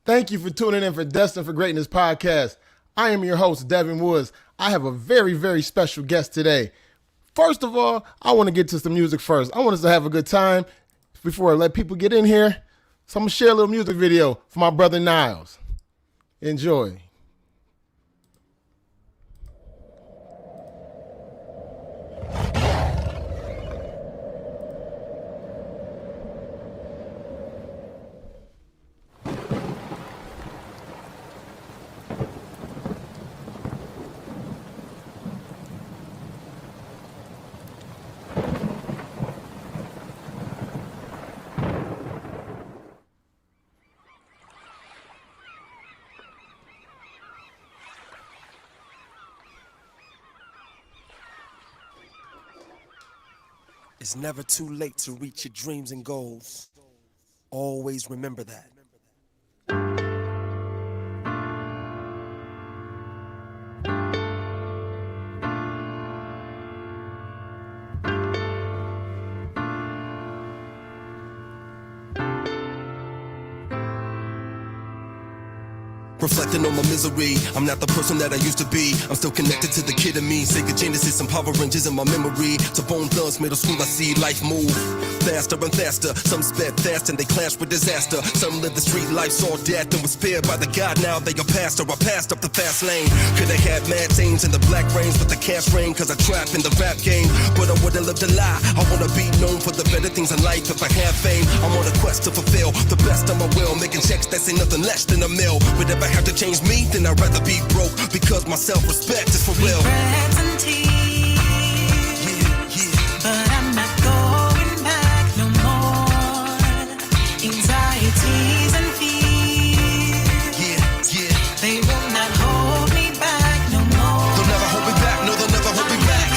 Thank you for tuning in for Destined for Greatness podcast. I am your host, Devin Woods. I have a very, very special guest today. First of all, I want to get to some music first. I want us to have a good time before I let people get in here. So I'm going to share a little music video for my brother Niles. Enjoy. It's never too late to reach your dreams and goals. Always remember that. Reflecting on my misery, I'm not the person that I used to be. I'm still connected to the kid in me. Sega Genesis, some Power Rangers in my memory. To Bone Thugs, middle school, I see life move faster and faster. Some sped fast and they clashed with disaster. Some lived the street life, saw death and was spared by the God. Now they are pastor. I passed up the fast lane. Could have had mad things in the black rains, but the cash rain, cause I trap in the rap game. But I would've lived a lie. I wanna be known for the better things in life. If I have fame, I'm on a quest to fulfill the best of my will. Making checks that's ain't nothing less than a mill. But if I have to change me, then I'd rather be broke, because my self-respect is for real. Regrets and tears, but I'm not going back no more. Anxieties and fears, they will not hold me back no more. They'll never hold me back, no, they'll never hold me back.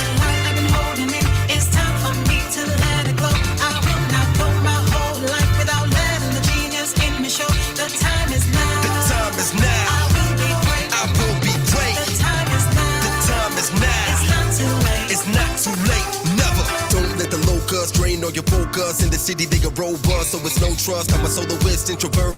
I've been holding it, it's time for me to let it go. I will not go my whole life without letting the genius in me show. The time is now. The time is now. I will be great. The time is now. The time is now. It's not too late. It's not too late. Never. Don't let the locusts drain all your focus. In the city they are robust, so it's no trust. I'm a soloist, introvert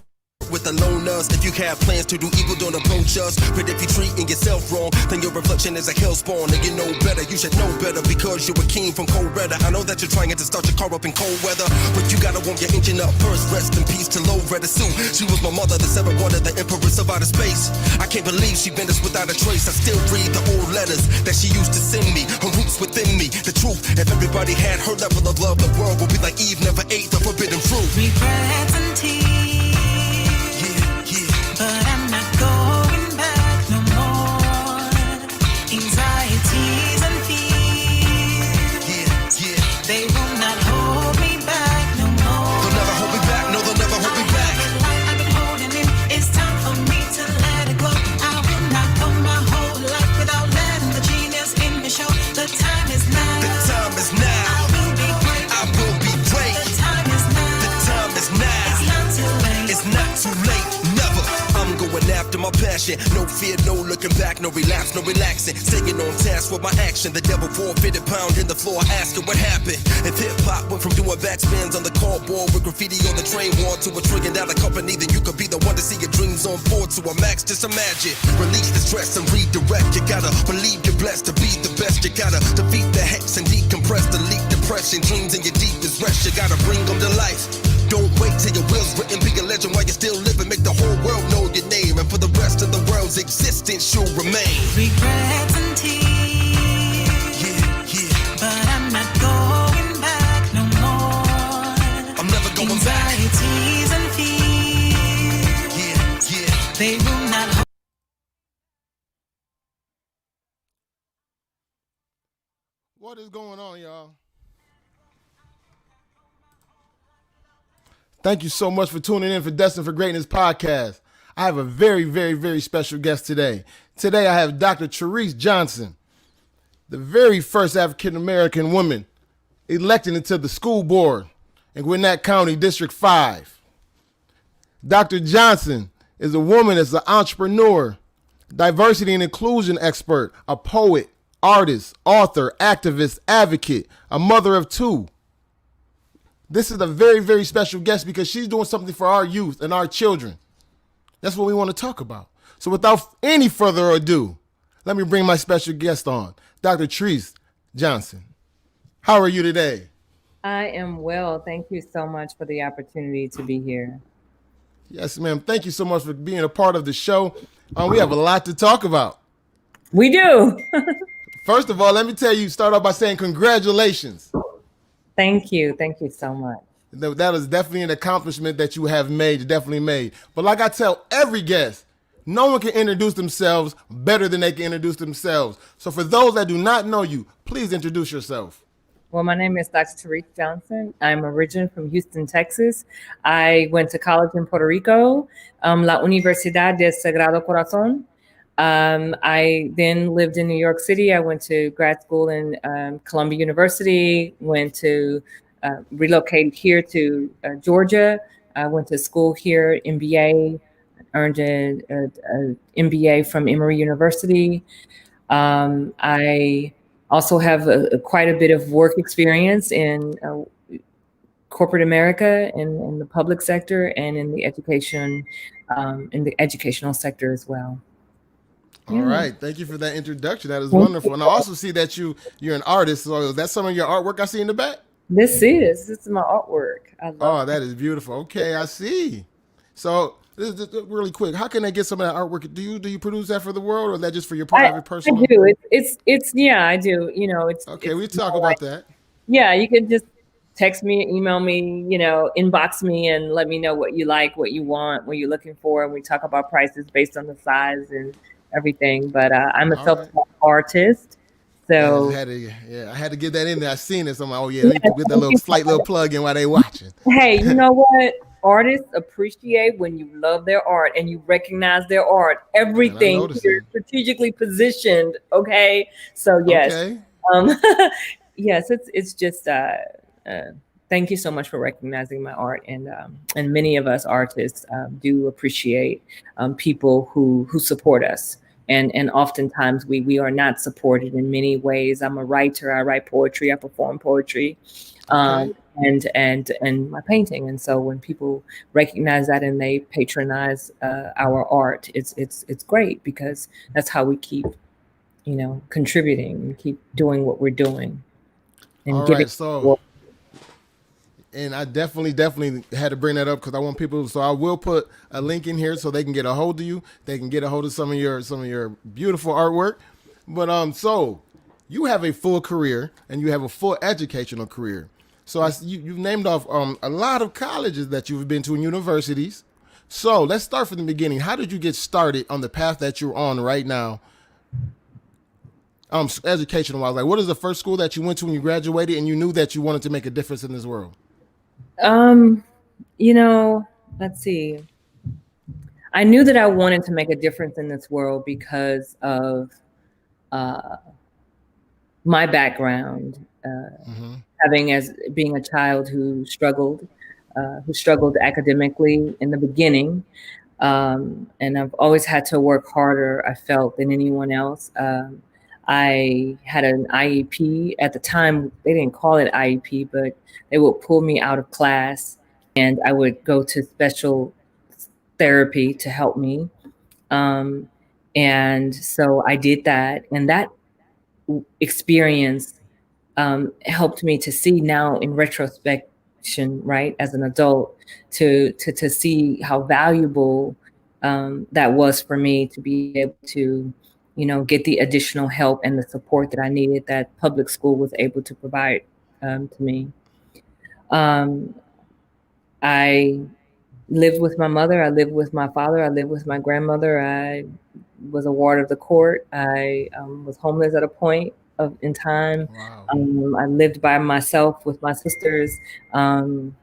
with the loners. If you have plans to do evil, don't approach us. But if you're treating yourself wrong, then your reflection is a hellspawn. And you know better, you should know better, because you're a king from cold weather. I know that you're trying to start your car up in cold weather, but you gotta warm your engine up first. Rest in peace to Loretta Sue. She was my mother, the 7 wonder, the empress of outer space. I can't believe she bent us without a trace. I still read the old letters that she used to send me. Her roots within me, the truth. If everybody had her level of love, the world would be like Eve never ate the forbidden fruit. Regrets and tears, but I'm not going back no more. Anxieties and fears, they will not hold me back no more. They'll never hold me back, no, they'll never hold me back. I've been holding it, it's time for me to let it go. I will not go my whole life without letting the genius in me show. The time is now. The time is now. I will be great. I will be great. The time is now. The time is now. It's not too late. It's not too late, never. I'm going after my passion. No fear, no looking back, no relapse, no relaxing. Staying on task with my action. The devil forfeited, pound in the floor, asking what happened. If hip-hop went from doing backspins on the cardboard with graffiti on the train wall to a $1 company, then you could be the one to see your dreams on board to a max. Just imagine. Release the stress and redirect. You gotta believe you're blessed to be the best. You gotta defeat the hex and decompress, delete depression. Dreams in your deepest rest, you gotta bring them to life. Don't wait till your will's written, be a legend while you're still living. Make the whole world know your name, and for the rest of the world's existence you'll remain. Regrets and tears, but I'm not going back no more. I'm never going back. Anxieties and fears, they will not hold. What is going on, y'all? Thank you so much for tuning in for Destined for Greatness podcast. I have a very, very, very special guest today. Today I have Dr.Tarece Johnson, the very first African-American woman elected into the school board in Gwinnett County, District 5. Dr. Johnson is a woman that's an entrepreneur, diversity and inclusion expert, a poet, artist, author, activist, advocate, a mother of 2. This is a very, very special guest because she's doing something for our youth and our children. That's what we want to talk about. So without any further ado, let me bring my special guest on, Dr. Tarece Johnson. How are you today? I am well. Thank you so much for the opportunity to be here. Yes, ma'am. Thank you so much for being a part of the show. We have a lot to talk about. We do. First of all, let me tell you, start off by saying congratulations. Thank you. Thank you so much. That is definitely an accomplishment that you have made, definitely made. But like I tell every guest, no one can introduce themselves better than they can introduce themselves. So for those that do not know you, please introduce yourself. Well, my name is Dr. Tarece Johnson. I'm originally from Houston, Texas. I went to college in Puerto Rico, La Universidad del Sagrado Corazón. I then lived in New York City. I went to grad school in Columbia University, relocated here to Georgia. I went to school here, MBA, earned an MBA from Emory University. I also have quite a bit of work experience in corporate America, in the public sector, and in the educational sector as well. All right. Thank you for that introduction. That is wonderful. And I also see that you're an artist. So is that some of your artwork I see in the back? This is my artwork. I love that is beautiful. Okay, I see. So this really quick, how can they get some of that artwork? Do you produce that for the world, or is that just for your private personal? I do. It's yeah, I do. Okay, we talk about that. Yeah, you can just text me, email me, inbox me, and let me know what you like, what you want, what you're looking for, and we talk about prices based on the size and everything. But I'm a self-taught artist. So I had to get that in there. I seen it. So I'm like, let me get that slight little plug in while they watching. Hey, you know what? Artists appreciate when you love their art and you recognize their art. Everything is strategically positioned. Okay. So yes. Okay. Yes, it's just thank you so much for recognizing my art, and many of us artists do appreciate people who support us. And oftentimes we are not supported in many ways. I'm a writer. I write poetry. I perform poetry, and my painting. And so when people recognize that and they patronize our art, it's great, because that's how we keep, contributing and keep doing what we're doing. And all right, so. And I definitely had to bring that up because I want people. So I will put a link in here so they can get a hold of you. They can get a hold of some of your beautiful artwork. But so you have a full career and you have a full educational career. So you've named off a lot of colleges that you've been to and universities. So let's start from the beginning. How did you get started on the path that you're on right now? Educational wise, like what is the first school that you went to when you graduated and you knew that you wanted to make a difference in this world? Let's see. I knew that I wanted to make a difference in this world because of my background, being a child who struggled academically in the beginning. And I've always had to work harder, I felt, than anyone else. I had an IEP. At the time, they didn't call it IEP, but they would pull me out of class and I would go to special therapy to help me. And so I did that. And that experience helped me to see now in retrospection, right, as an adult, to see how valuable that was for me to be able to get the additional help and the support that I needed that public school was able to provide to me. I lived with my mother. I lived with my father. I lived with my grandmother. I was a ward of the court. I was homeless at a point in time. Wow. I lived by myself with my sisters. And,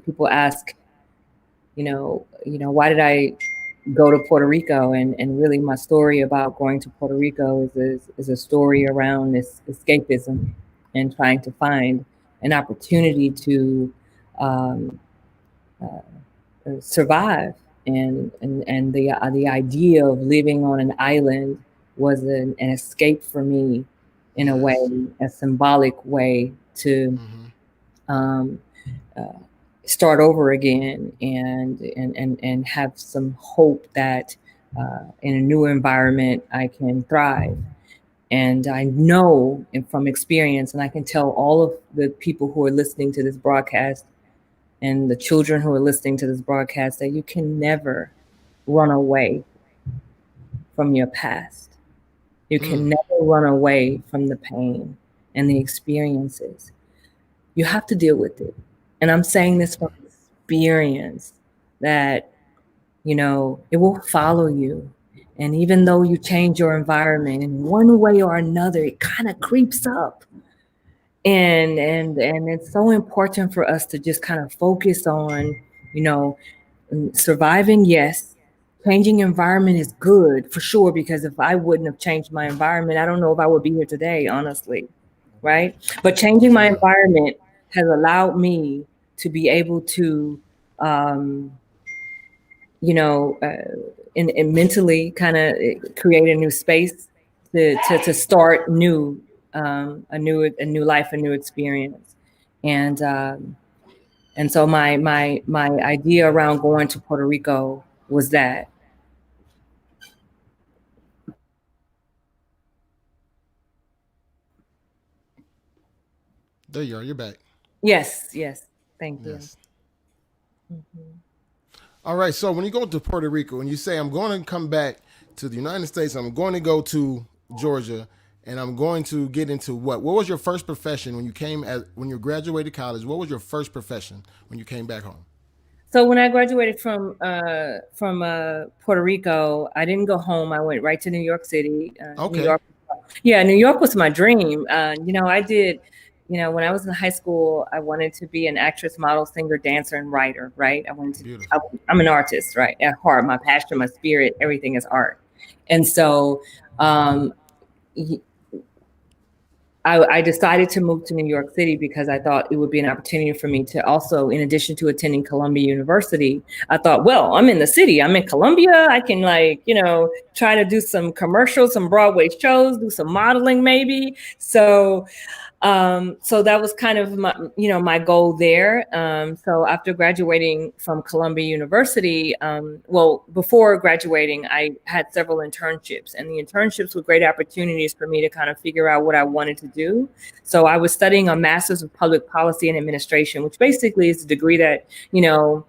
people ask, why did I go to Puerto Rico, and really my story about going to Puerto Rico is a story around this escapism and trying to find an opportunity to survive, and the idea of living on an island was an escape for me, in a way, a symbolic way to start over again and have some hope that in a new environment I can thrive. And I know, and from experience, and I can tell all of the people who are listening to this broadcast and the children who are listening to this broadcast, that you can never run away from your past. You can never run away from the pain and the experiences. You have to deal with it. And I'm saying this from experience, that, you know, it will follow you. And even though you change your environment in one way or another, it kind of creeps up. And it's so important for us to just kind of focus on, you know, surviving, yes. Changing environment is good for sure, because if I wouldn't have changed my environment, I don't know if I would be here today, honestly. Right? But changing my environment has allowed me to be able to, you know, and mentally kind of create a new space to start new, a new life, a new experience. And so my idea around going to Puerto Rico was that. There you are. You're back. Yes. Thank you. Mm-hmm. All right. So when you go to Puerto Rico and you say, I'm going to come back to the United States, I'm going to go to Georgia, and I'm going to get into what was your first profession when you graduated college? What was your first profession when you came back home? So when I graduated from Puerto Rico, I didn't go home. I went right to New York City. Okay. New York. Yeah, New York was my dream. You know, I did. You know, when I was in high school, I wanted to be an actress, model, singer, dancer, and writer. Right. I'm an artist, right? At heart, my passion, my spirit, everything is art. And so, I decided to move to New York City because I thought it would be an opportunity for me to also, in addition to attending Columbia University, I thought, well, I'm in the city, I'm in Columbia, I can, like, you know, try to do some commercials, some Broadway shows, do some modeling maybe. So that was kind of my, you know, my goal there. So after graduating from Columbia University, well, before graduating, I had several internships, and the internships were great opportunities for me to kind of figure out what I wanted to do. So I was studying a master's of public policy and administration, which basically is a degree that, you know,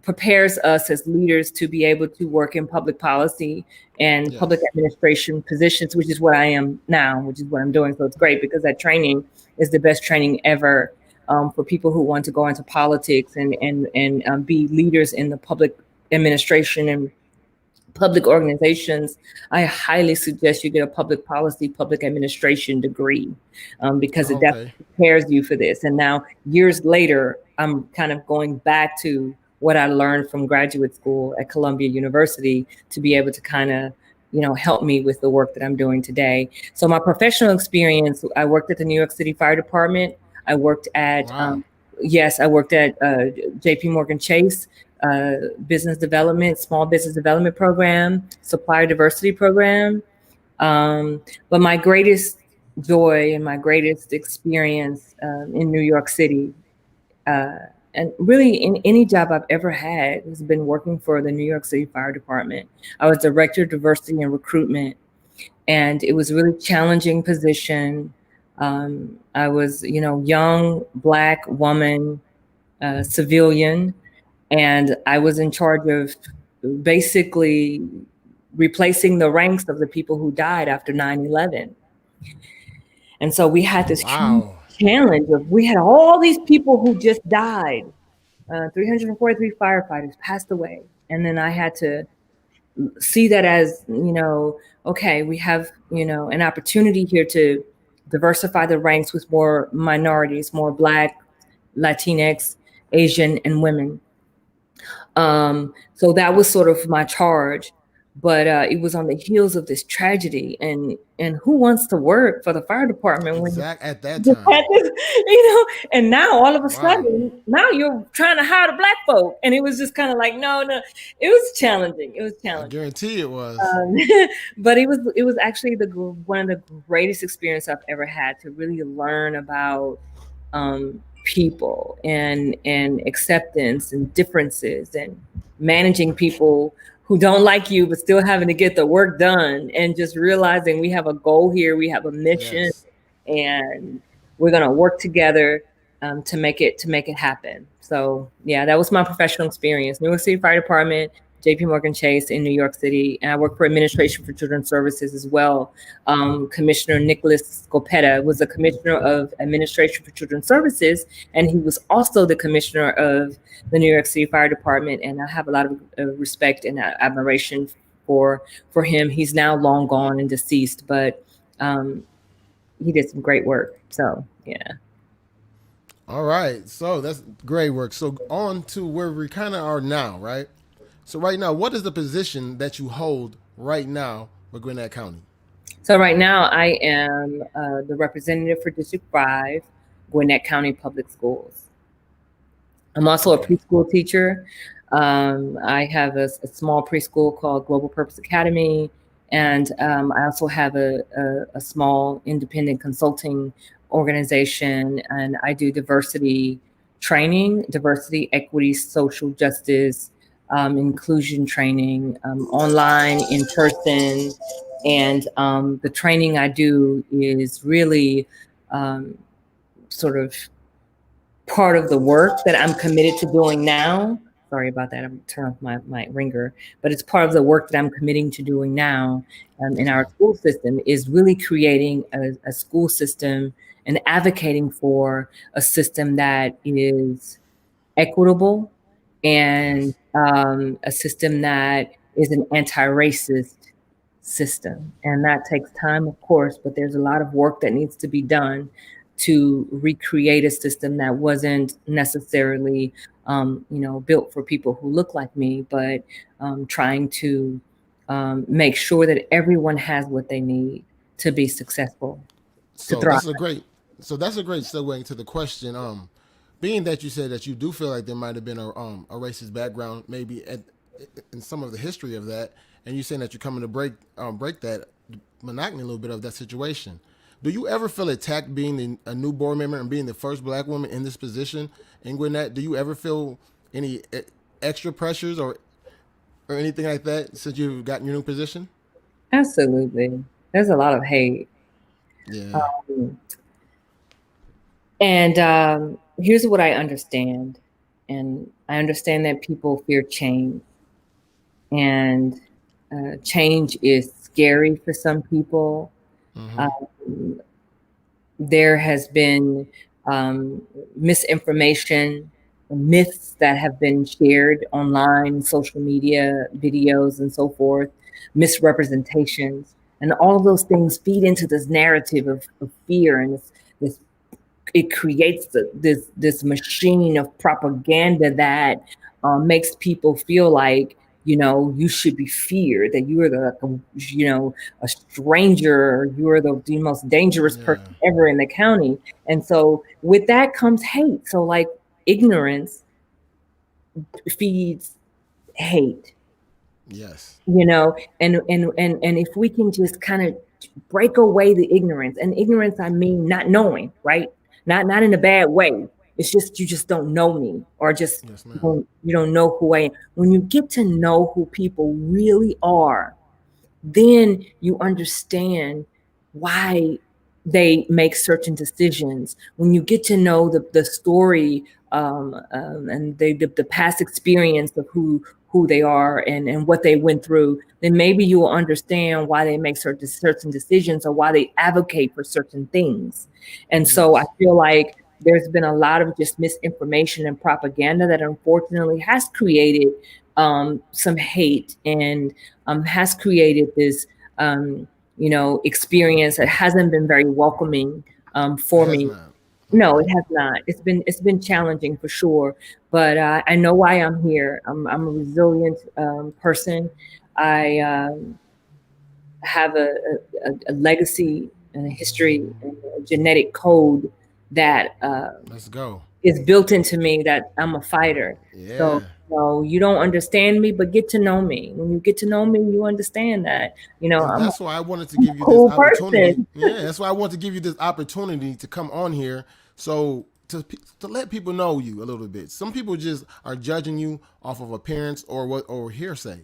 prepares us as leaders to be able to work in public policy and public administration positions, which is what I am now, which is what I'm doing. So it's great because that training is the best training ever for people who want to go into politics and be leaders in the public administration and public organizations. I highly suggest you get a public policy, public administration degree because it definitely prepares you for this. And now, years later, I'm kind of going back to what I learned from graduate school at Columbia University to be able to kind of, you know, help me with the work that I'm doing today. So my professional experience, I worked at the New York City Fire Department. I worked at, I worked at JP Morgan Chase, business development, small business development program, supplier diversity program. But my greatest joy and my greatest experience in New York City, and really in any job I've ever had, has been working for the New York City Fire Department. I was director of diversity and recruitment, and it was a really challenging position. I was, you know, young Black woman, civilian, and I was in charge of basically replacing the ranks of the people who died after 9/11. And so we had this challenge of, we had all these people who just died. 343 firefighters passed away. And then I had to see that as, you know, okay, we have, you know, an opportunity here to diversify the ranks with more minorities, more Black, Latinx, Asian, and women. So that was sort of my charge, but it was on the heels of this tragedy, and who wants to work for the fire department when at that time, you know? And now all of a sudden, now you're trying to hire the Black folk, and it was just kind of like, no, it was challenging. It was challenging. I guarantee it was. But it was actually one of the greatest experiences I've ever had, to really learn about people and acceptance and differences and managing people who don't like you but still having to get the work done, and just realizing we have a goal here, we have a mission, Yes. and we're going to work together to make it happen. So yeah, that was my professional experience. New York City Fire Department, JP Morgan Chase in New York City, and I worked for Administration for Children's Services as well. Commissioner Nicholas Scopetta was the Commissioner of Administration for Children's Services, and he was also the Commissioner of the New York City Fire Department. And I have a lot of respect and admiration for him. He's now long gone and deceased, but he did some great work. So yeah. All right. So that's great work. So on to where we kind of are now, right? So right now, what is the position that you hold right now with Gwinnett County? So right now I am the representative for District 5, Gwinnett County Public Schools. I'm also a preschool teacher. I have a small preschool called Global Purpose Academy. And I also have a small independent consulting organization, and I do diversity training, diversity, equity, social justice, inclusion training, online, in person. And the training I do is really sort of part of the work that I'm committed to doing now. Sorry about that. I'm turning off my ringer, but it's part of the work that I'm committing to doing now in our school system, is really creating a school system and advocating for a system that is equitable and a system that is an anti-racist system. And that takes time, of course, but there's a lot of work that needs to be done to recreate a system that wasn't necessarily built for people who look like me, but trying to make sure that everyone has what they need to be successful, to thrive. That's a great segue into the question. Being that you said that you do feel like there might have been a racist background, maybe in some of the history of that, and you're saying that you're coming to break that monotony a little bit of that situation. Do you ever feel attacked being a new board member and being the first Black woman in this position in Gwinnett? Do you ever feel any extra pressures or anything like that since you've gotten your new position? Absolutely. There's a lot of hate. Yeah. And here's what I understand. And I understand that people fear change. And change is scary for some people. Mm-hmm. There has been misinformation, myths that have been shared online, social media, videos, and so forth, misrepresentations. And all of those things feed into this narrative of fear, and it creates this machine of propaganda that makes people feel like, you should be feared, that you are a stranger, you are the most dangerous person ever in the county. And so with that comes hate. So like ignorance feeds hate. Yes. And if we can just kind of break away the ignorance, and ignorance, I mean, not knowing, right? Not in a bad way. It's just, you just don't know me, or just you don't know who I am. When you get to know who people really are, then you understand why they make certain decisions. When you get to know the story and the past experience of who they are and what they went through, then maybe you will understand why they make certain decisions, or why they advocate for certain things. And so I feel like there's been a lot of just misinformation and propaganda that unfortunately has created some hate, and has created this experience that hasn't been very welcoming for me. No, it has not. It's been challenging for sure, but I know why I'm here. I'm a resilient person. I have a legacy and a history and a genetic code that is built into me, that I'm a fighter. Yeah. So you don't understand me, but get to know me. When you get to know me, you understand that, that's why I wanted to give you this opportunity. Yeah, that's why I wanted to give you this opportunity to come on here. So to let people know you a little bit. Some people just are judging you off of appearance or hearsay.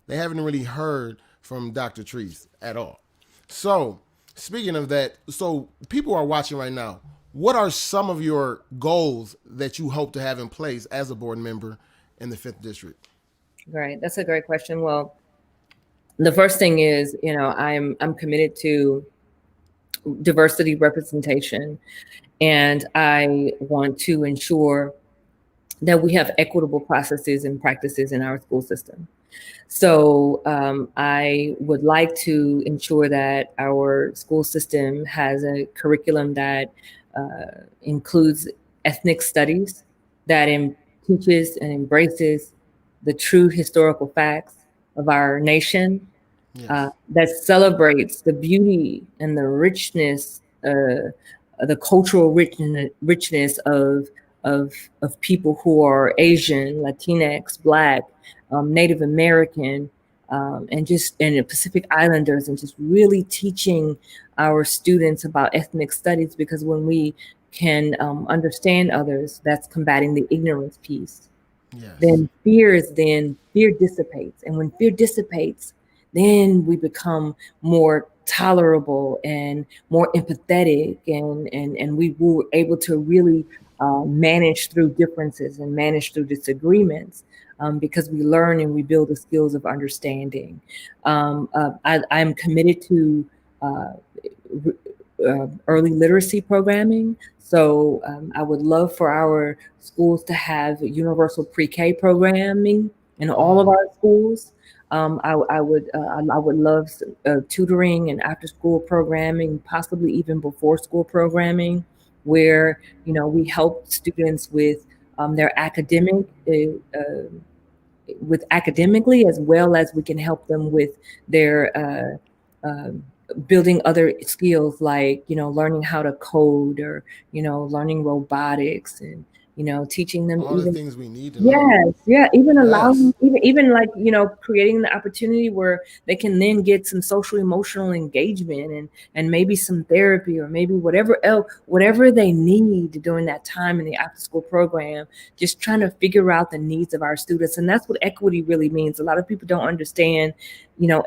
They haven't really heard from Dr. Tarece at all. So speaking of that, so people are watching right now. What are some of your goals that you hope to have in place as a board member in the 5th District? Right. That's a great question. Well, the first thing is, I'm committed to diversity representation, and I want to ensure that we have equitable processes and practices in our school system. So I would like to ensure that our school system has a curriculum that includes ethnic studies, that teaches and embraces the true historical facts of our nation, Yes. that celebrates the beauty and the richness, the cultural richness of people who are Asian, Latinx, Black, Native American, and the Pacific Islanders, and just really teaching our students about ethnic studies, because when we can understand others, that's combating the ignorance piece. Yes. Then fear dissipates, and when fear dissipates, then we become more tolerable and more empathetic, and we were able to really manage through differences and manage through disagreements, because we learn and we build the skills of understanding. I'm committed to early literacy programming. So I would love for our schools to have universal pre-K programming in all of our schools. I would love tutoring and after-school programming, possibly even before-school programming, where we help students with their academically, as well as we can help them with their building other skills, like learning how to code, or learning robotics, and teaching them all the things we need to know. Yes, even allowing, Yes. even like creating the opportunity where they can then get some social emotional engagement, and maybe some therapy, or maybe whatever else, whatever they need during that time in the after school program. Just trying to figure out the needs of our students, and that's what equity really means. A lot of people don't understand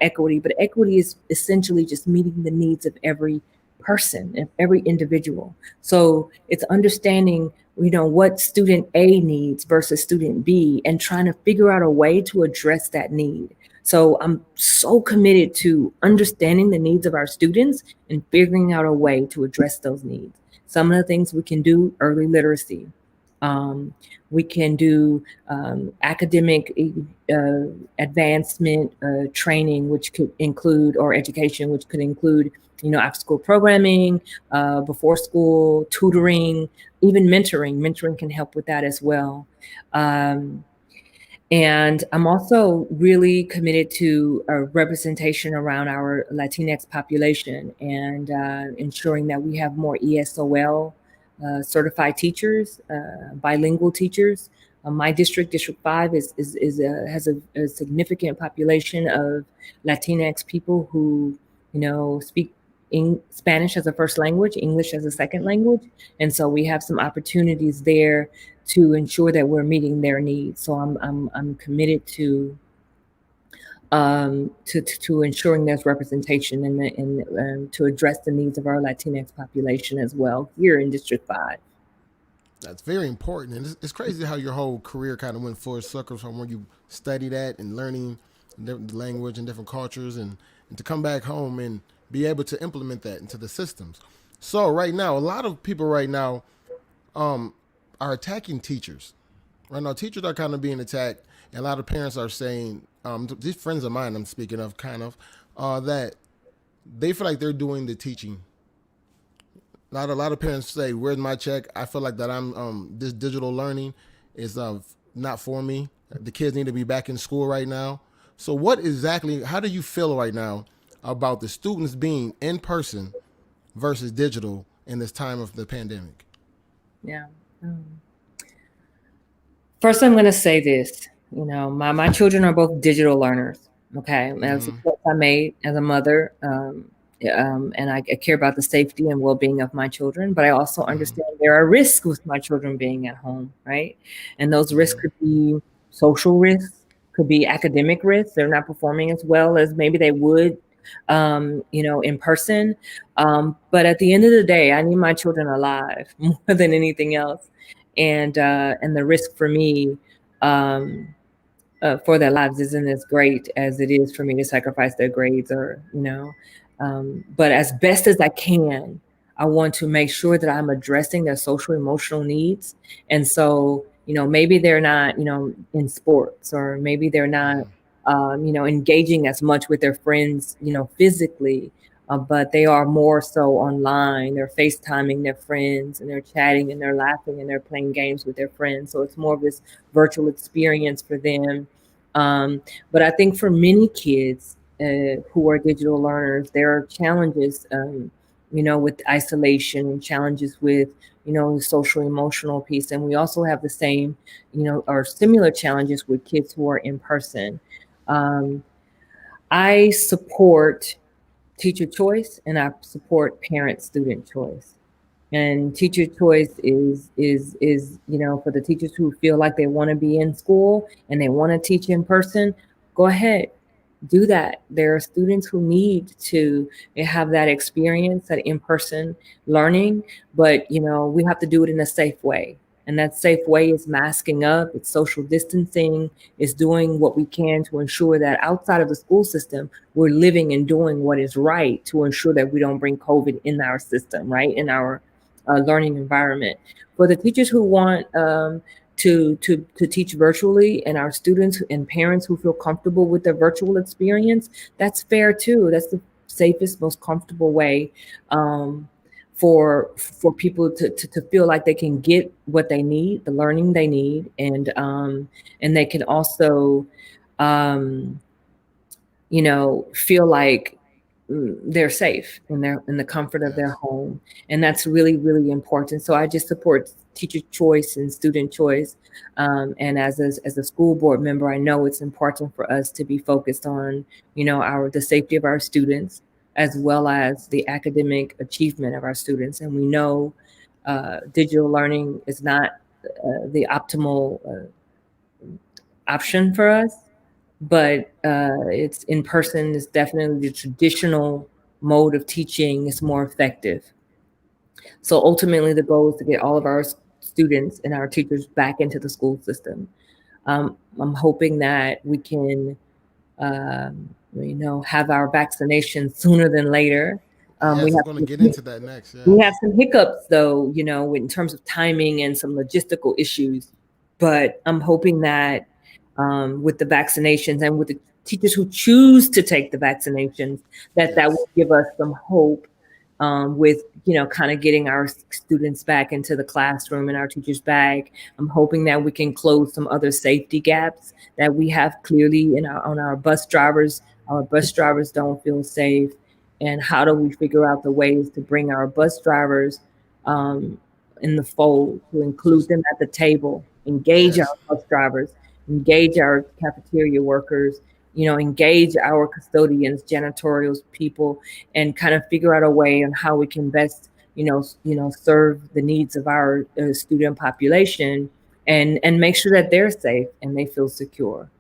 equity, but equity is essentially just meeting the needs of every person and every individual. So it's understanding what student A needs versus student B, and trying to figure out a way to address that need. So I'm so committed to understanding the needs of our students and figuring out a way to address those needs. Some of the things we can do: early literacy. We can do academic advancement training, which could include, or education, which could include after school programming, before school tutoring, even mentoring. Mentoring can help with that as well. And I'm also really committed to a representation around our Latinx population, and ensuring that we have more ESOL certified teachers, bilingual teachers. My district, District 5, has a significant population of Latinx people who speak Spanish as a first language, English as a second language, and so we have some opportunities there to ensure that we're meeting their needs. So I'm committed to ensuring there's representation and to address the needs of our Latinx population as well here in District 5. That's very important, and it's crazy how your whole career kind of went full circle from where you studied at and learning the language and different cultures, and to come back home and be able to implement that into the systems. So right now, a lot of people right now are attacking teachers. Right now, teachers are kind of being attacked, and a lot of parents are saying, these friends of mine I'm speaking of, that they feel like they're doing the teaching. A lot of parents say, "Where's my check?" I feel like that this digital learning is not for me. The kids need to be back in school right now. So how do you feel right now about the students being in person versus digital in this time of the pandemic? Yeah. First, I'm going to say this. My children are both digital learners. Okay. As a choice I made as a mother, and I care about the safety and well-being of my children, but I also understand there are risks with my children being at home, right? And those risks could be social risks, could be academic risks. They're not performing as well as maybe they would, in person. But at the end of the day, I need my children alive more than anything else. And the risk for me, for their lives isn't as great as it is for me to sacrifice their grades or, but as best as I can, I want to make sure that I'm addressing their social emotional needs. And so, maybe they're not, in sports, or maybe they're not, engaging as much with their friends, physically, but they are more so online. They're FaceTiming their friends, and they're chatting, and they're laughing, and they're playing games with their friends. So it's more of this virtual experience for them. But I think for many kids who are digital learners, there are challenges, with isolation, and challenges with, the social emotional piece. And we also have the same, or similar challenges with kids who are in person. I support teacher choice, and I support parent-student choice. And teacher choice is for the teachers who feel like they want to be in school and they want to teach in person, go ahead, do that. There are students who need to have that experience, that in-person learning, but we have to do it in a safe way. And that safe way is masking up, it's social distancing, it's doing what we can to ensure that outside of the school system, we're living and doing what is right to ensure that we don't bring COVID in our system, right? In our learning environment. For the teachers who want to teach virtually, and our students and parents who feel comfortable with the virtual experience, that's fair too. That's the safest, most comfortable way for people to feel like they can get what they need, the learning they need, and they can also feel like they're safe in the comfort of their home. And that's really, really important. So I just support teacher choice and student choice. And as a school board member, I know it's important for us to be focused on, the safety of our students, as well as the academic achievement of our students. And we know digital learning is not the optimal option for us, but it's in person is definitely the traditional mode of teaching is more effective. So ultimately, the goal is to get all of our students and our teachers back into the school system. I'm hoping that we can, have our vaccination sooner than later. Yes, I'm going to get into that next. Yes. We have some hiccups, though, in terms of timing and some logistical issues. But I'm hoping that with the vaccinations and with the teachers who choose to take the vaccinations, that will give us some hope with, kind of getting our students back into the classroom and our teachers back. I'm hoping that we can close some other safety gaps that we have clearly on our bus drivers. Our bus drivers don't feel safe. And how do we figure out the ways to bring our bus drivers in the fold, to include them at the table, engage our bus drivers, engage our cafeteria workers, engage our custodians, janitorials, people, and kind of figure out a way on how we can best, serve the needs of our student population, and make sure that they're safe and they feel secure.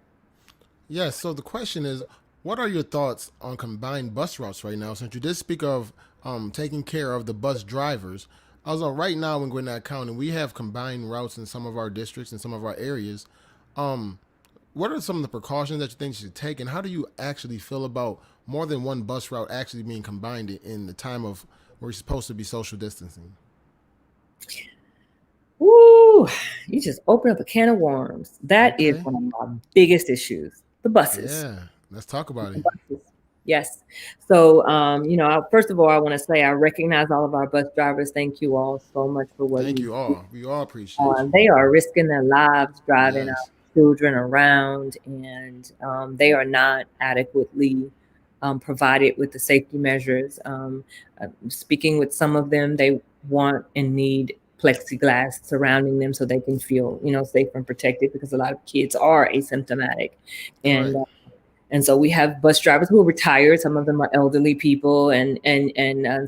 Yes. So the question is, what are your thoughts on combined bus routes right now? Since you did speak of taking care of the bus drivers, also right now in Gwinnett County, we have combined routes in some of our districts and some of our areas. What are some of the precautions that you think you should take, and how do you actually feel about more than one bus route actually being combined in the time of where we're supposed to be social distancing? Ooh, you just open up a can of worms. That is one of my biggest issues. The buses. Yeah, let's talk about it. Yes. So, first of all, I want to say I recognize all of our bus drivers. Thank you all so much for what Thank you all. We all appreciate you. They are risking their lives driving our children around, and they are not adequately provided with the safety measures. Speaking with some of them, they want and need plexiglass surrounding them so they can feel, safe and protected, because a lot of kids are asymptomatic. And And so we have bus drivers who are retired. Some of them are elderly people, and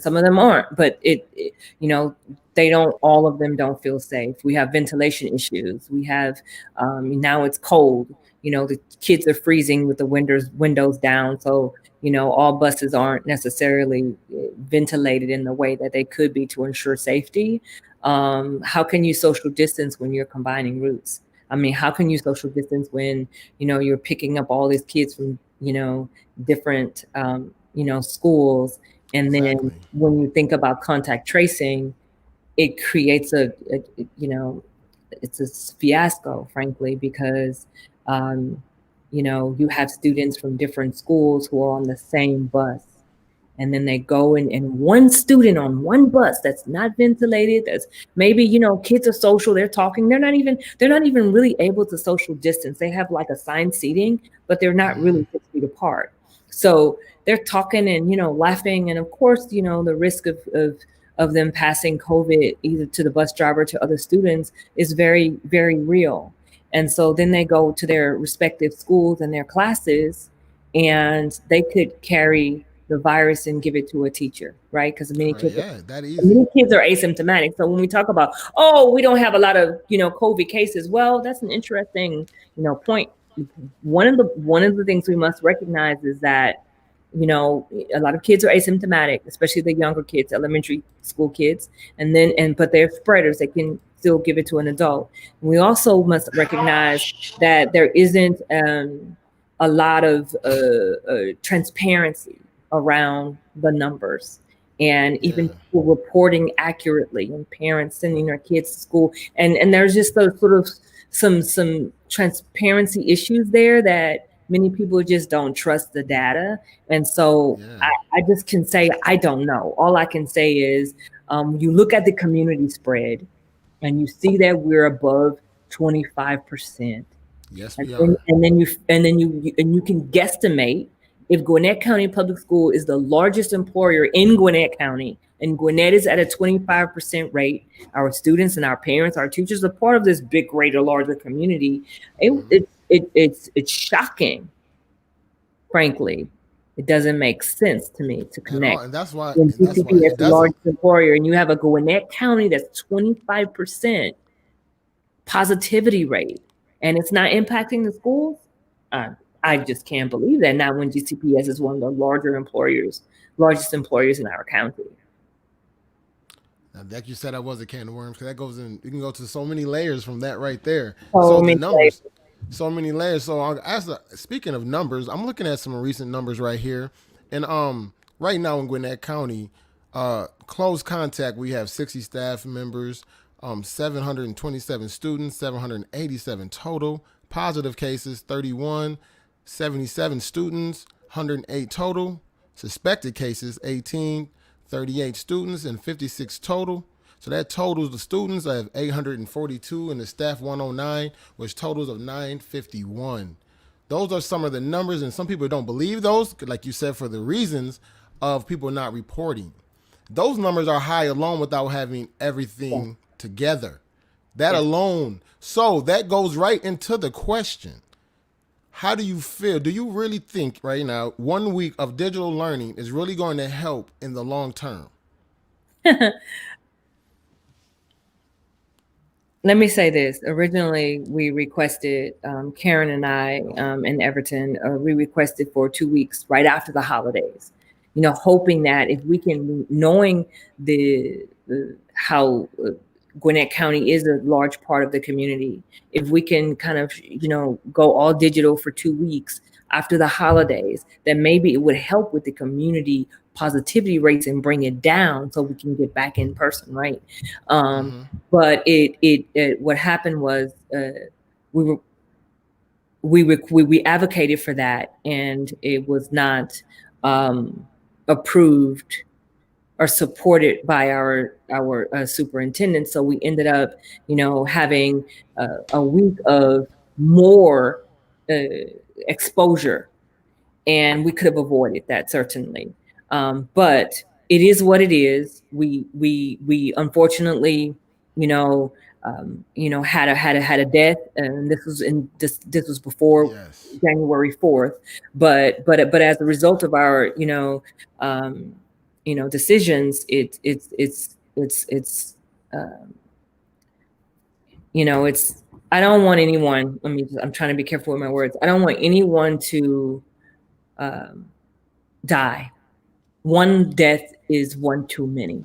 some of them aren't. But they don't. All of them don't feel safe. We have ventilation issues. We have now it's cold. The kids are freezing with the windows down. So all buses aren't necessarily ventilated in the way that they could be to ensure safety. How can you social distance when you're combining routes? I mean, how can you social distance when, you're picking up all these kids from, different, schools. And Exactly. then when you think about contact tracing, it creates it's a fiasco, frankly, because, you have students from different schools who are on the same bus. And then they go and one student on one bus that's not ventilated, that's maybe, kids are social, they're talking, they're not even really able to social distance. They have like assigned seating, but they're not really 6 feet apart. So they're talking and, laughing. And of course, the risk of them passing COVID either to the bus driver or to other students is very, very real. And so then they go to their respective schools and their classes, and they could carry the virus and give it to a teacher, right? Because many kids are asymptomatic. So when we talk about, we don't have a lot of, COVID cases, well, that's an interesting, point. One of the things we must recognize is that, a lot of kids are asymptomatic, especially the younger kids, elementary school kids, but they're spreaders. They can still give it to an adult. And we also must recognize that there isn't a lot of transparency around the numbers, and even people reporting accurately, and parents sending their kids to school. And there's just those sort of some transparency issues there that many people just don't trust the data. And so I just can say, I don't know. All I can say is you look at the community spread and you see that we're above 25%. Yes, we are. And then you can guesstimate if Gwinnett County Public School is the largest employer in Gwinnett County, and Gwinnett is at a 25% rate, our students and our parents, our teachers are part of this big, greater, larger community. It's shocking, frankly. It doesn't make sense to me to connect. And that's why GCP is the largest employer, and you have a Gwinnett County that's 25% positivity rate, and it's not impacting the schools. I just can't believe that. Not when GCPS is one of the largest employers in our county. Now, like you said, that was a can of worms, because that goes in. You can go to so many layers from that right there. So many numbers. So many layers. So speaking of numbers, I'm looking at some recent numbers right here, and right now in Gwinnett County, close contact, we have 60 staff members, 727 students, 787 total. Positive cases, 31. 77 students, 108 total. Suspected cases, 18, 38 students, and 56 total. So that totals the students. I have 842 and the staff 109, which totals of 951. Those are some of the numbers, and some people don't believe those, like you said, for the reasons of people not reporting. Those numbers are high alone without having everything together. That alone. So that goes right into the question. How do you feel? Do you really think right now 1 week of digital learning is really going to help in the long term? Let me say this. Originally, we requested, Karen and I in Everton, we requested for 2 weeks right after the holidays, hoping that if we can, knowing how Gwinnett County is a large part of the community, if we can kind of, go all digital for 2 weeks after the holidays, then maybe it would help with the community positivity rates and bring it down so we can get back in person, right? But what happened was we advocated for that, and it was not approved or supported by our superintendent. So we ended up, having a week of more exposure, and we could have avoided that, certainly. But it is what it is. We unfortunately, had a death, and this was before January 4th. But as a result of our decisions, it's I don't want anyone. I'm trying to be careful with my words. I don't want anyone to die. One death is one too many.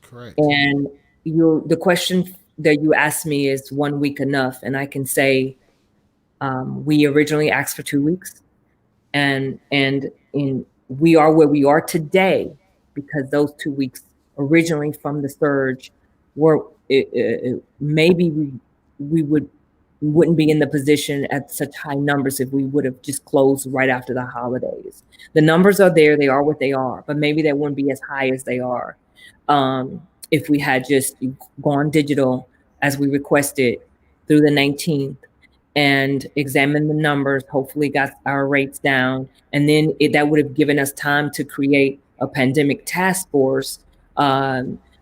Correct. And the question that you asked me is 1 week enough? And I can say we originally asked for 2 weeks, and we are where we are today because those 2 weeks originally from the surge were maybe we wouldn't be in the position at such high numbers if we would have just closed right after the holidays. The numbers are there, they are what they are, but maybe they wouldn't be as high as they are if we had just gone digital as we requested through the 19th and examined the numbers, hopefully got our rates down. And then that would have given us time to create a pandemic task force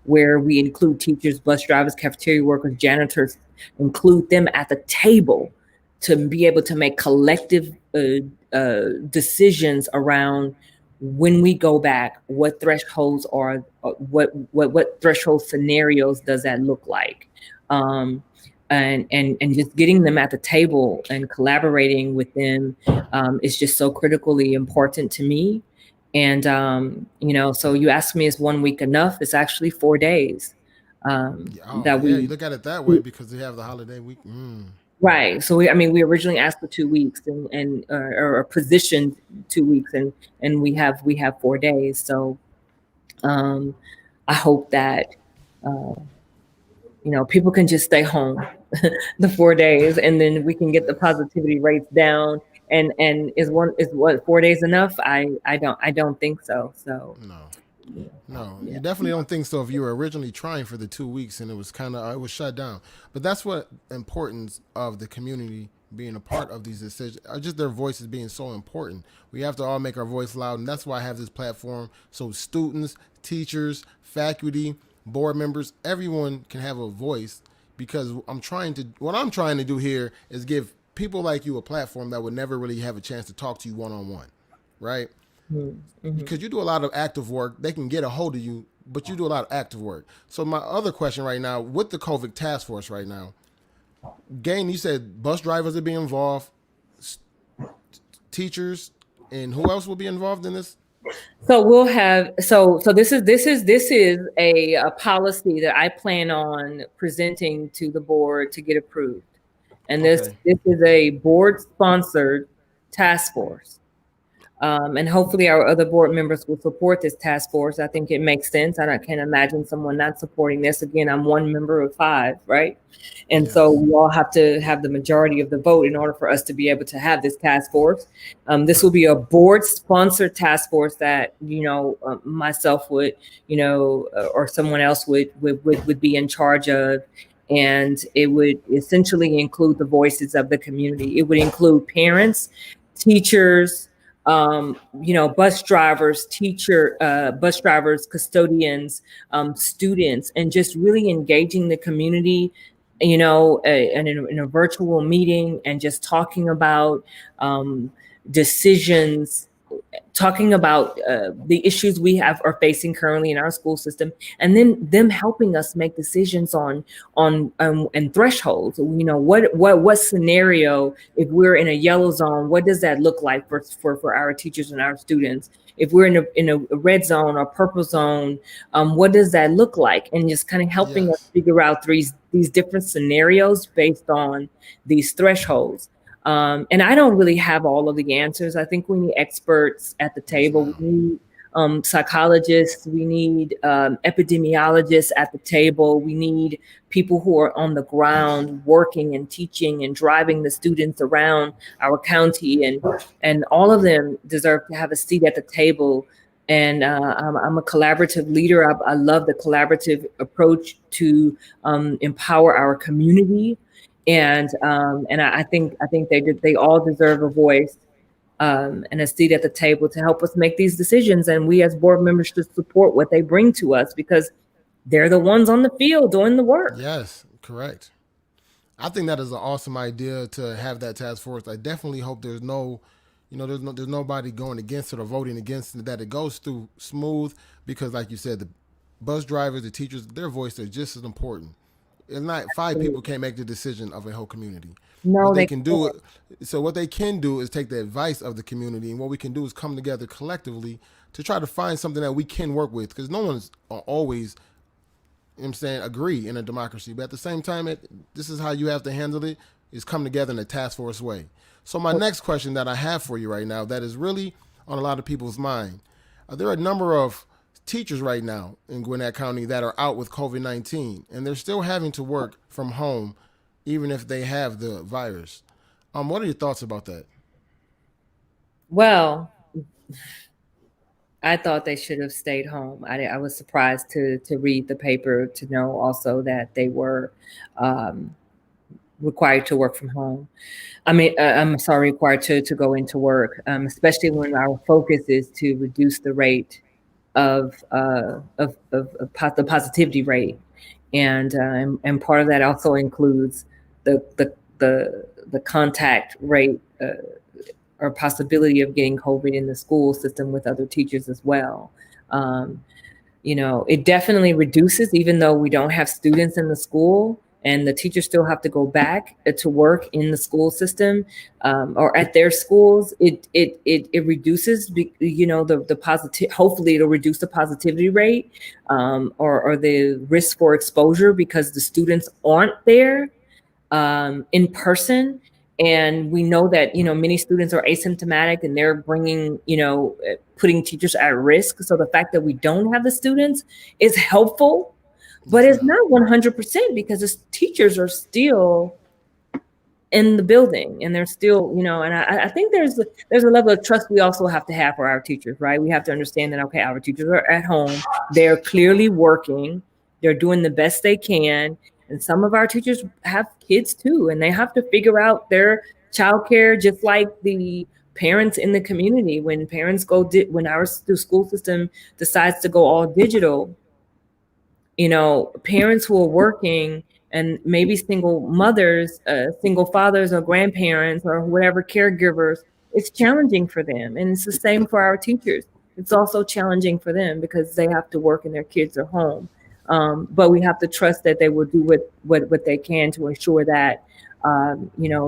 where we include teachers, bus drivers, cafeteria workers, janitors, include them at the table to be able to make collective decisions around when we go back, what thresholds are, what threshold scenarios does that look like? And just getting them at the table and collaborating with them is just so critically important to me. And, so you asked me, is 1 week enough? It's actually 4 days. You look at it that way because they have the holiday week. Right. So we originally asked for 2 weeks and or positioned 2 weeks and we have 4 days. So I hope that people can just stay home the 4 days, and then we can get the positivity rates down. And is 4 days enough? I don't think so. So no, you definitely don't think so if you were originally trying for the 2 weeks and it was shut down. But that's what importance of the community being a part of these decisions, just their voices being so important. We have to all make our voice loud, and that's why I have this platform so students, teachers, faculty, board members, everyone can have a voice, because what I'm trying to do here is give people like you a platform that would never really have a chance to talk to you one-on-one, right? Mm-hmm. Because you do a lot of active work. They can get a hold of you, but you do a lot of active work. So my other question right now, with the COVID task force right now, Gain, you said bus drivers are being involved, teachers, and who else will be involved in this? So we'll have this is a policy that I plan on presenting to the board to get approved. And this is a board sponsored task force. And hopefully our other board members will support this task force. I think it makes sense. I can't imagine someone not supporting this. Again, I'm one member of 5, right? And so we all have to have the majority of the vote in order for us to be able to have this task force. This will be a board sponsored task force that, myself would, or someone else would be in charge of. And it would essentially include the voices of the community. It would include parents, teachers, bus drivers, custodians, students, and just really engaging the community, in a virtual meeting, and just talking about decisions, talking about the issues we are facing currently in our school system, and then them helping us make decisions on and thresholds. What scenario, if we're in a yellow zone, what does that look like for our teachers and our students? If we're in a red zone or purple zone, what does that look like? And just kind of helping us figure out these different scenarios based on these thresholds. And I don't really have all of the answers. I think we need experts at the table. We need psychologists. We need epidemiologists at the table. We need people who are on the ground working and teaching and driving the students around our county. And all of them deserve to have a seat at the table. And I'm a collaborative leader. I love the collaborative approach to empower our community. And I think they all deserve a voice and a seat at the table to help us make these decisions. And we as board members should support what they bring to us, because they're the ones on the field doing the work. Yes, Correct. I think that is an awesome idea to have that task force. I definitely hope there's no, there's nobody going against it or voting against it, that it goes through smooth, because like you said, the bus drivers, the teachers, their voice is just as important. It's not five people can't make the decision of a whole community. No, What they can do, so what they can do is take the advice of the community, and what we can do is come together collectively to try to find something that we can work with, because no one's always, you know what I'm saying, agree in a democracy. But at the same time, this is how you have to handle it, is come together in a task force way. So my next question that I have for you right now, that is really on a lot of people's mind, there are a number of teachers right now in Gwinnett County that are out with COVID-19, and they're still having to work from home even if they have the virus. What are your thoughts about that? Well, I thought they should have stayed home. I was surprised to read the paper to know also that they were required to work from home. I mean, I'm sorry, required to go into work, especially when our focus is to reduce the rate of the positivity rate, and part of that also includes the contact rate or possibility of getting COVID in the school system with other teachers as well. It definitely reduces, even though we don't have students in the school and the teachers still have to go back to work in the school system or at their schools. It reduces, the positive. Hopefully, it'll reduce the positivity rate or the risk for exposure, because the students aren't there in person. And we know that, many students are asymptomatic and they're bringing, putting teachers at risk. So the fact that we don't have the students is helpful, but it's not 100%, because the teachers are still in the building and they're still, and I think there's a level of trust we also have to have for our teachers, right? We have to understand that, okay, our teachers are at home. They're clearly working. They're doing the best they can. And some of our teachers have kids too, and they have to figure out their childcare, just like the parents in the community. When parents when our school system decides to go all digital, parents who are working and maybe single mothers, single fathers or grandparents or whatever caregivers, it's challenging for them. And it's the same for our teachers. It's also challenging for them because they have to work and their kids are home. But we have to trust that they will do what they can to ensure that,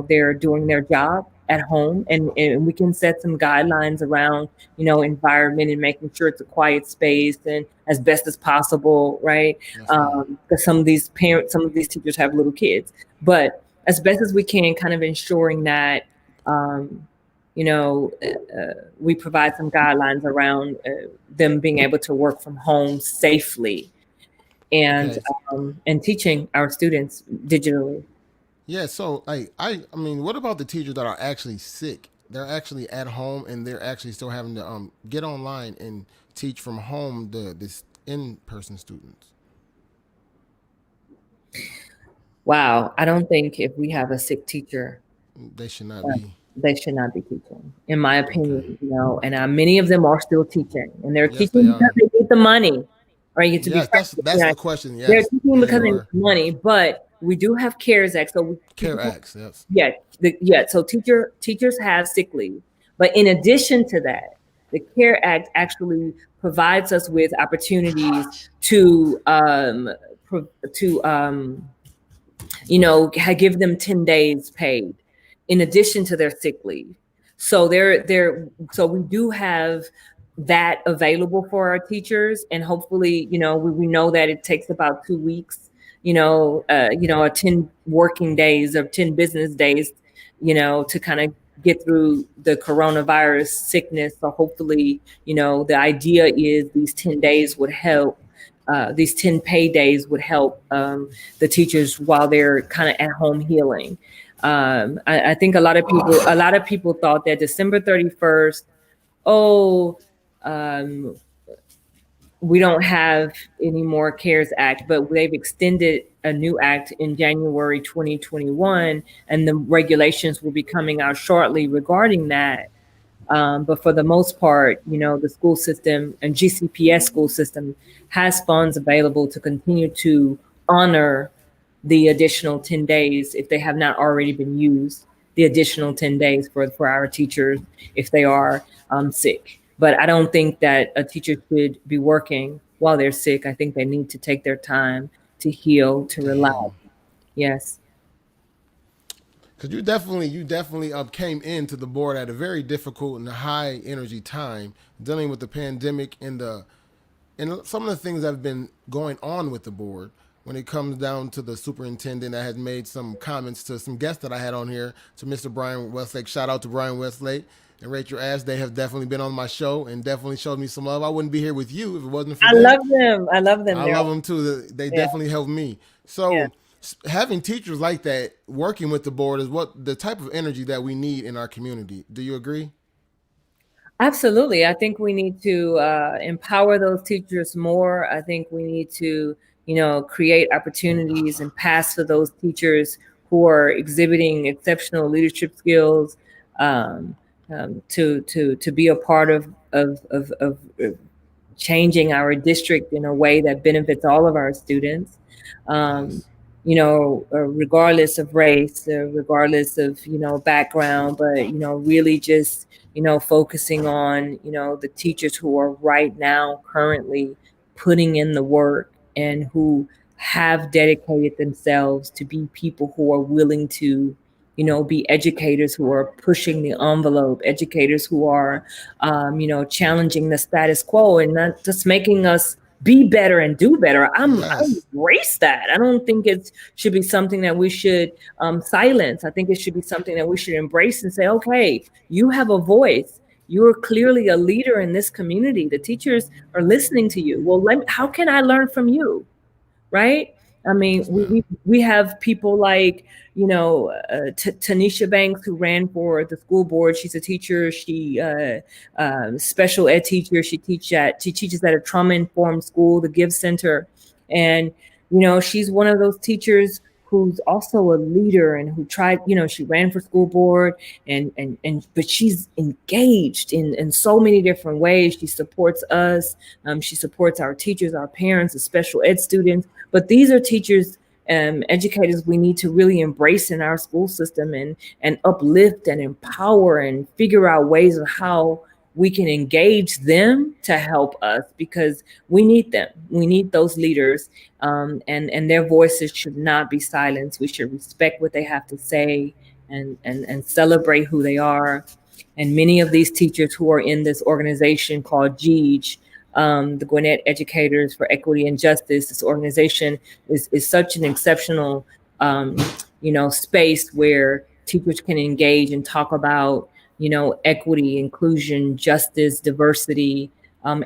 they're doing their job at home, and we can set some guidelines around, environment and making sure it's a quiet space and as best as possible, right? Because some of these teachers have little kids, but as best as we can, kind of ensuring that, we provide some guidelines around them being able to work from home safely. And and teaching our students digitally. Yeah, so I mean, what about the teachers that are actually sick? They're actually at home and they're actually still having to get online and teach from home this in-person students. Wow, I don't think if we have a sick teacher, they should not be. They should not be teaching, in my opinion. And many of them are still teaching, and they're teaching because they get the money. Right, that's the question. Yes. They're teaching because they need money, but we do have CARES Act. So yes. So teachers have sick leave, but in addition to that, the CARES Act actually provides us with opportunities to give them 10 days paid in addition to their sick leave. So so we do have that available for our teachers, and hopefully, we know that it takes about 2 weeks, 10 working days or 10 business days, to kind of get through the coronavirus sickness. So hopefully, the idea is these 10 days would help. These 10 pay days would help the teachers while they're kind of at home healing. I think a lot of people thought that December 31st, we don't have any more CARES Act, but they've extended a new act in January 2021, and the regulations will be coming out shortly regarding that. But for the most part, the school system and GCPS school system has funds available to continue to honor the additional 10 days if they have not already been used, the additional 10 days for our teachers if they are sick. But I don't think that a teacher should be working while they're sick. I think they need to take their time to heal, to relax. Damn. Yes. Because you definitely came into the board at a very difficult and high energy time, dealing with the pandemic and some of the things that have been going on with the board. When it comes down to the superintendent, I had made some comments to some guests that I had on here, to Mr. Brian Westlake. Shout out to Brian Westlake and Rachel Ash. They have definitely been on my show and definitely showed me some love. I wouldn't be here with you if it wasn't for them. I love them. I love them. I love them too. They definitely helped me. So having teachers like that working with the board is what the type of energy that we need in our community. Do you agree? Absolutely. I think we need to empower those teachers more. I think we need to, create opportunities and paths for those teachers who are exhibiting exceptional leadership skills to be a part of changing our district in a way that benefits all of our students. Yes. Regardless of race, regardless of, background, but, really just, focusing on, the teachers who are right now currently putting in the work and who have dedicated themselves to be people who are willing to, be educators who are pushing the envelope, educators who are, challenging the status quo and not just making us be better and do better. I embrace that. I don't think it should be something that we should silence. I think it should be something that we should embrace and say, okay, you have a voice. You're clearly a leader in this community. The teachers are listening to you. Well, how can I learn from you? Right? I mean, we have people like, Tanisha Banks, who ran for the school board. She's a teacher. She special ed teacher. She teaches at a trauma-informed school, the Give Center. And, she's one of those teachers who's also a leader and who tried, she ran for school board but she's engaged in so many different ways. She supports us. She supports our teachers, our parents, the special ed students. But these are teachers, educators we need to really embrace in our school system and uplift and empower and figure out ways of how we can engage them to help us, because we need them. We need those leaders, and their voices should not be silenced. We should respect what they have to say and celebrate who they are. And many of these teachers who are in this organization called GEJ, the Gwinnett Educators for Equity and Justice, this organization is such an exceptional, space where teachers can engage and talk about, equity, inclusion, justice, diversity.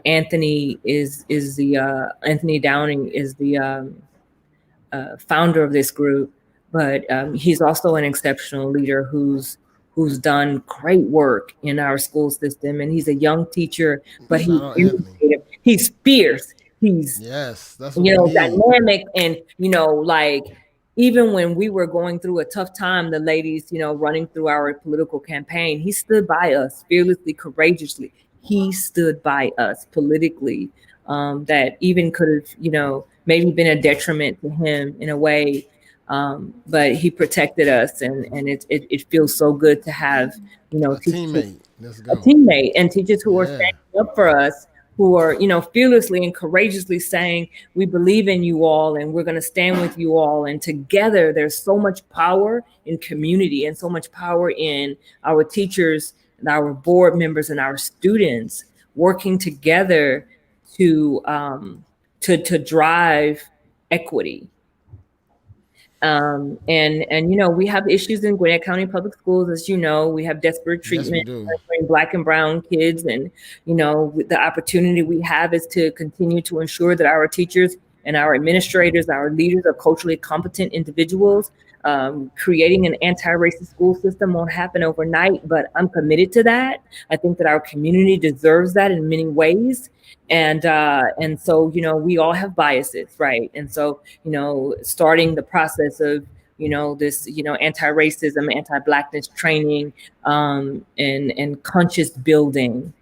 Anthony Downing is the founder of this group, but he's also an exceptional leader who's done great work in our school system. And he's a young teacher, but he's innovative. He's fierce. He's that's what dynamic, and even when we were going through a tough time, the ladies, running through our political campaign, he stood by us fearlessly, courageously. He stood by us politically, that even could have, maybe been a detriment to him in a way. But he protected us, and it feels so good to have, a teammate. Let's go. A teammate and teachers who are standing up for us, who are, fearlessly and courageously saying, we believe in you all and we're going to stand with you all. And together, there's so much power in community and so much power in our teachers and our board members and our students working together to drive equity. We have issues in Gwinnett County Public Schools, as you know. We have desperate treatment for Black and brown kids, and the opportunity we have is to continue to ensure that our teachers and our administrators, our leaders, are culturally competent individuals. Creating an anti-racist school system won't happen overnight, but I'm committed to that. I think that our community deserves that in many ways. And so, we all have biases, right? And so, starting the process of, this, anti-racism, anti-Blackness training, and conscious building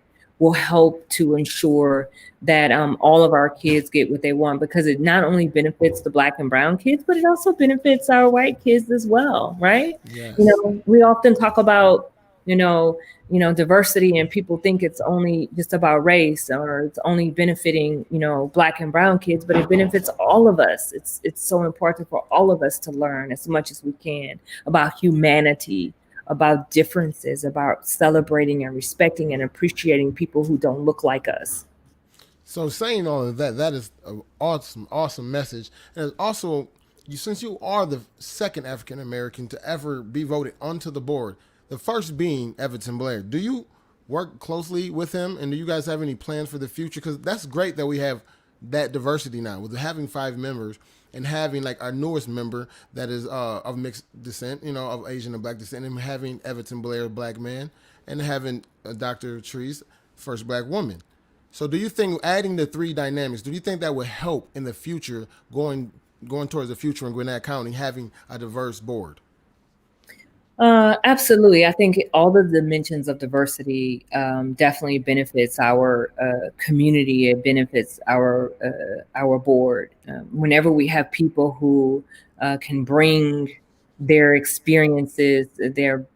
will help to ensure that all of our kids get what they want, because it not only benefits the Black and brown kids, but it also benefits our white kids as well, right? Yes. We often talk about, diversity, and people think it's only just about race, or it's only benefiting, Black and brown kids, but it benefits all of us. It's so important for all of us to learn as much as we can about humanity, about differences, about celebrating and respecting and appreciating people who don't look like us. So saying all of that, that is an awesome message. And it's also, since you are the second African American to ever be voted onto the board, the first being Everton Blair, do you work closely with him, and do you guys have any plans for the future? Because that's great that we have that diversity now, with having 5 members and having like our newest member that is of mixed descent, of Asian and Black descent, and having Everton Blair, Black man, and having Dr. Tarece, first Black woman. So do you think adding the 3 dynamics, do you think that would help in the future, going towards the future in Gwinnett County, having a diverse board? Absolutely. I think all the dimensions of diversity definitely benefits our community. It benefits our board. Whenever we have people who can bring their experiences, their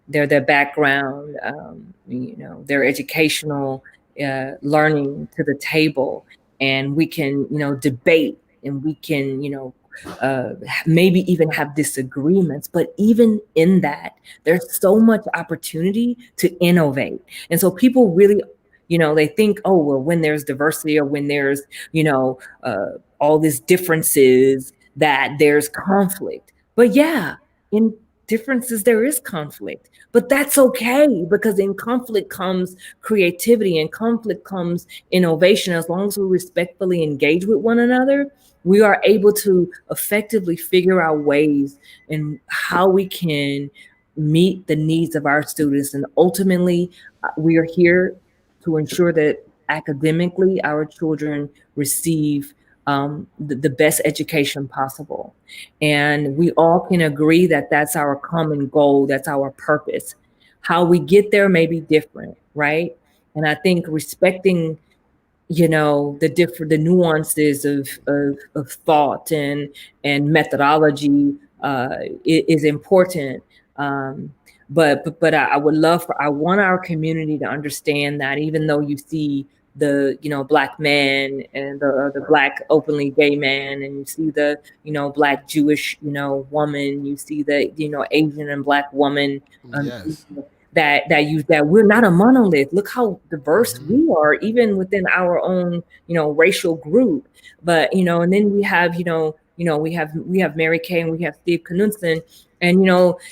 background, their educational learning to the table, and we can debate, and we can maybe even have disagreements, but even in that, there's so much opportunity to innovate. And so people really, they think, oh, well, when there's diversity, or when there's, all these differences, that there's conflict. But yeah, in differences, there is conflict, but that's okay, because in conflict comes creativity, and conflict comes innovation. As long as we respectfully engage with one another, we are able to effectively figure out ways in how we can meet the needs of our students. And ultimately, we are here to ensure that academically our children receive the best education possible. And we all can agree that that's our common goal, that's our purpose. How we get there may be different, right? And I think respecting the nuances of thought and methodology is important. But I want our community to understand that even though you see the Black man and the Black openly gay man, and you see the Black Jewish woman, you see the Asian and Black woman, yes. that we're not a monolith. Look how diverse we are, even within our own racial group. But and then we have we have Mary Kay, and we have Steve Knudsen, and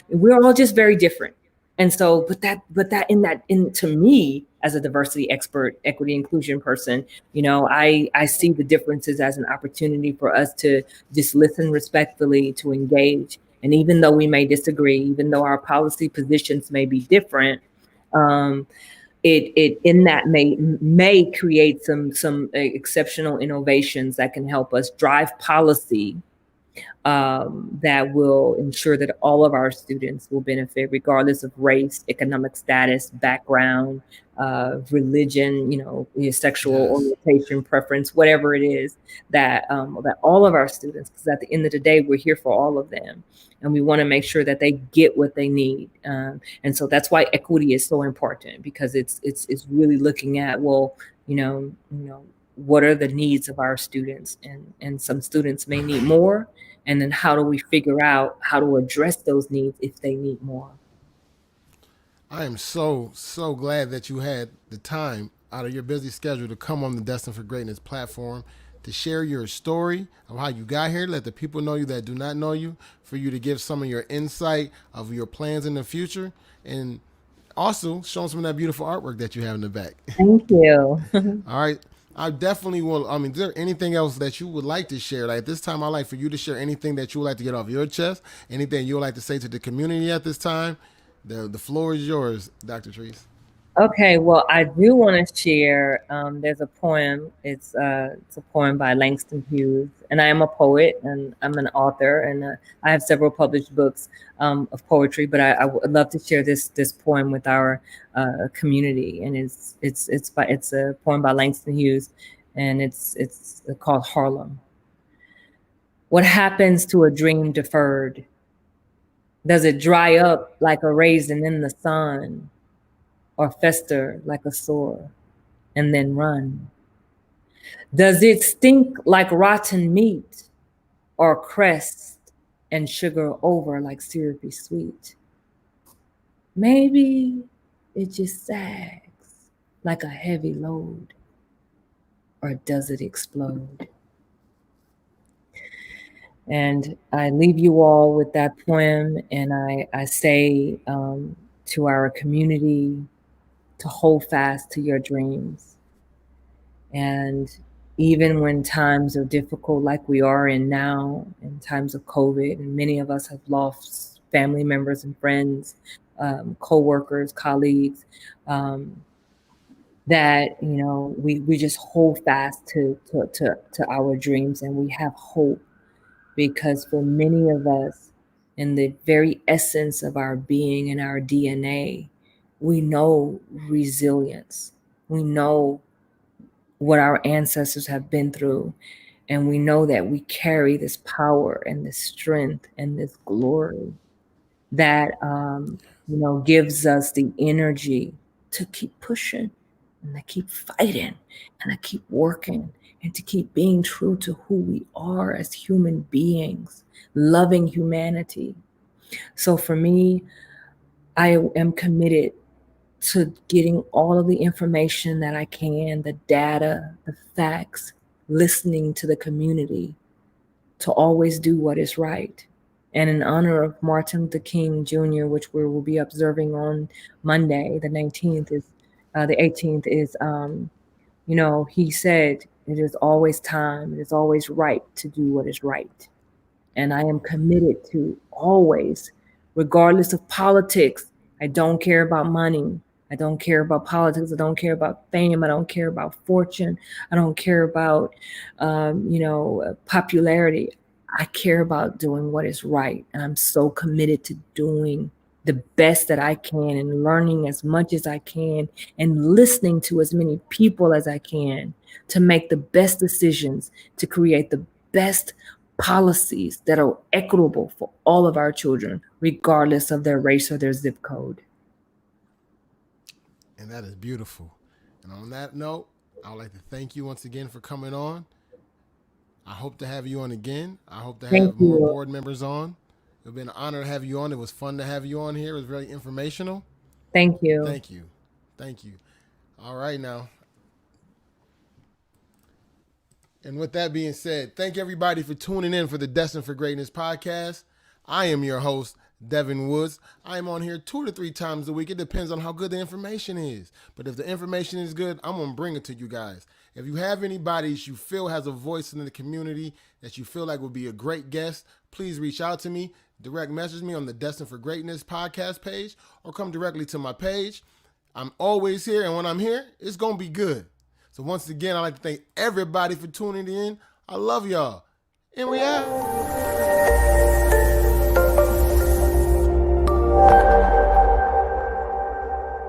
we're all just very different. And so, but to me, as a diversity expert, equity inclusion person, I see the differences as an opportunity for us to just listen respectfully, to engage. And even though we may disagree, even though our policy positions may be different, it in that may create some exceptional innovations that can help us drive policy that will ensure that all of our students will benefit, regardless of race, economic status, background, religion, sexual orientation, preference, whatever it is, that all of our students, because at the end of the day, we're here for all of them, and we want to make sure that they get what they need. And so that's why equity is so important, because it's really looking at, well, what are the needs of our students, and some students may need more. And then how do we figure out how to address those needs if they need more? I am so glad that you had the time out of your busy schedule to come on the Destined for Greatness platform to share your story of how you got here, let the people know you that do not know you, for you to give some of your insight of your plans in the future, and also show them some of that beautiful artwork that you have in the back. Thank you. All right. I definitely will. Is there anything else that you would like to share? Like this time, I'd like for you to share anything that you would like to get off your chest, anything you would like to say to the community at this time. The floor is yours, Dr. Tarece. Okay, well, I do want to share. There's a poem. It's a poem by Langston Hughes, and I am a poet, and I'm an author, and I have several published books of poetry. But I would love to share this poem with our community, and it's a poem by Langston Hughes, and it's called Harlem. What happens to a dream deferred? Does it dry up like a raisin in the sun? Or fester like a sore and then run? Does it stink like rotten meat or crest and sugar over like syrupy sweet? Maybe it just sags like a heavy load, or does it explode? And I leave you all with that poem, and I say to our community, to hold fast to your dreams. And even when times are difficult, like we are in now, in times of COVID, and many of us have lost family members and friends, co-workers, colleagues, that, you know, we just hold fast to our dreams, and we have hope, because for many of us, in the very essence of our being and our DNA, we know resilience. We know what our ancestors have been through. And we know that we carry this power and this strength and this glory that, gives us the energy to keep pushing and to keep fighting and to keep working and to keep being true to who we are as human beings, loving humanity. So for me, I am committed to getting all of the information that I can, the data, the facts, listening to the community, to always do what is right. And in honor of Martin Luther King Jr., which we will be observing on Monday, the 18th, is, he said, it is always time, it is always right to do what is right. And I am committed to always, regardless of politics, I don't care about money. I don't care about politics. I don't care about fame. I don't care about fortune. I don't care about, popularity. I care about doing what is right. And I'm so committed to doing the best that I can and learning as much as I can and listening to as many people as I can to make the best decisions, to create the best policies that are equitable for all of our children, regardless of their race or their zip code. And that is beautiful. And on that note, I would like to thank you once again for coming on. I hope to have you on again. I hope to have more board members on. It's been an honor to have you on. It was fun to have you on here. It was very informational. Thank you. Thank you. Thank you. All right now. And with that being said, thank everybody for tuning in for the Destined for Greatness podcast. I am your host, Devin Woods. I am on here 2 to 3 times a week. It depends on how good the information is. But if the information is good, I'm going to bring it to you guys. If you have anybody that you feel has a voice in the community that you feel like would be a great guest, please reach out to me. Direct message me on the Destined for Greatness podcast page or come directly to my page. I'm always here, and when I'm here, it's going to be good. So once again, I'd like to thank everybody for tuning in. I love y'all. And we out.